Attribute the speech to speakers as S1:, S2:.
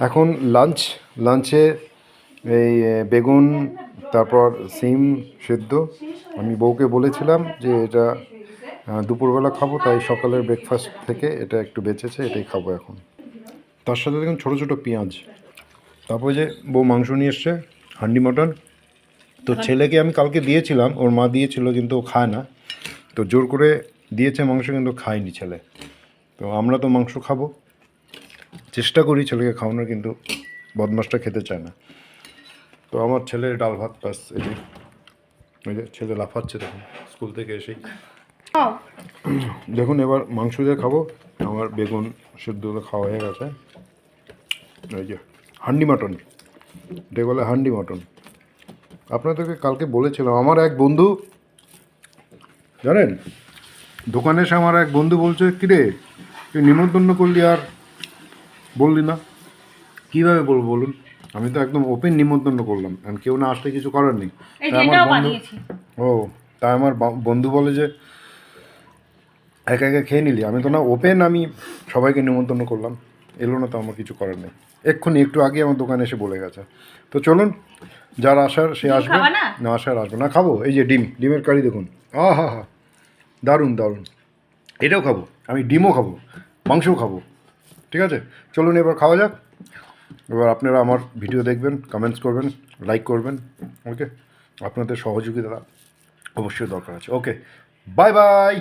S1: এখন লাঞ্চে এই বেগুন, তারপর সিম সেদ্ধ। আমি বউকে বলেছিলাম যে এটা দুপুরবেলা খাবো, তাই সকালের ব্রেকফাস্ট থেকে এটা একটু বেঁচেছে, এটাই খাবো এখন। তার সাথে দেখুন ছোটো ছোটো পেঁয়াজ। তারপরে যে বউ মাংস নিয়ে এসছে, হান্ডি মটন। তো ছেলেকে আমি কালকে দিয়েছিলাম, ওর মা দিয়েছিল কিন্তু ও খায় না, তো জোর করে দিয়েছে মাংস, কিন্তু খায়নি ছেলে। তো আমরা তো মাংস খাবো, চেষ্টা করি ছেলেকে খাওয়ানোর, কিন্তু বদমাসটা খেতে চায় না। তো আমার ছেলের ডাল ভাত প্লাস এই যে ছেলে লাফাচ্ছে দেখুন স্কুল থেকে এসেই। দেখুন এবার মাংস দিয়ে খাবো। আমার বেগুন সেদ্ধ খাওয়া হয়ে গেছে। এই যে হান্ডি মাটন, এটা বলে হান্ডি মাটন। আপনাদেরকে কালকে বলেছিলাম, আমার এক বন্ধু জানেন, দোকানে এসে আমার এক বন্ধু বলছে, কিরে তুই নিমন্ত্রণ করলি আর বললি না। কীভাবে বলবো বলুন, আমি তো একদম ওপেন নিমন্ত্রণ করলাম, আর কেউ না আসলে কিছু করার নেই। তাই আমার বন্ধু তাই আমার বন্ধু বলে যে একা একা খেয়ে নিলি। আমি তো না, ওপেন আমি সবাইকে নিমন্ত্রণ করলাম, এলো না তো আমার কিছু করার নেই। এক্ষুনি একটু আগে আমার দোকানে এসে বলে গেছে। তো চলুন, যার আসার সে আসবে, না আসার আসবে না। খাবো এই যে ডিমের কারি দেখুন, হা দারুণ দারুণ। এটাও খাবো আমি, ডিমও খাবো, মাংসও খাবো। ঠিক আছে, চলুন এবার খাওয়া যাক। এবার আপনারা আমার ভিডিও দেখবেন, কমেন্টস করবেন, লাইক করবেন। ওকে, আপনাদের সহযোগিতা অবশ্যই দরকার আছে। ওকে, বাই বাই।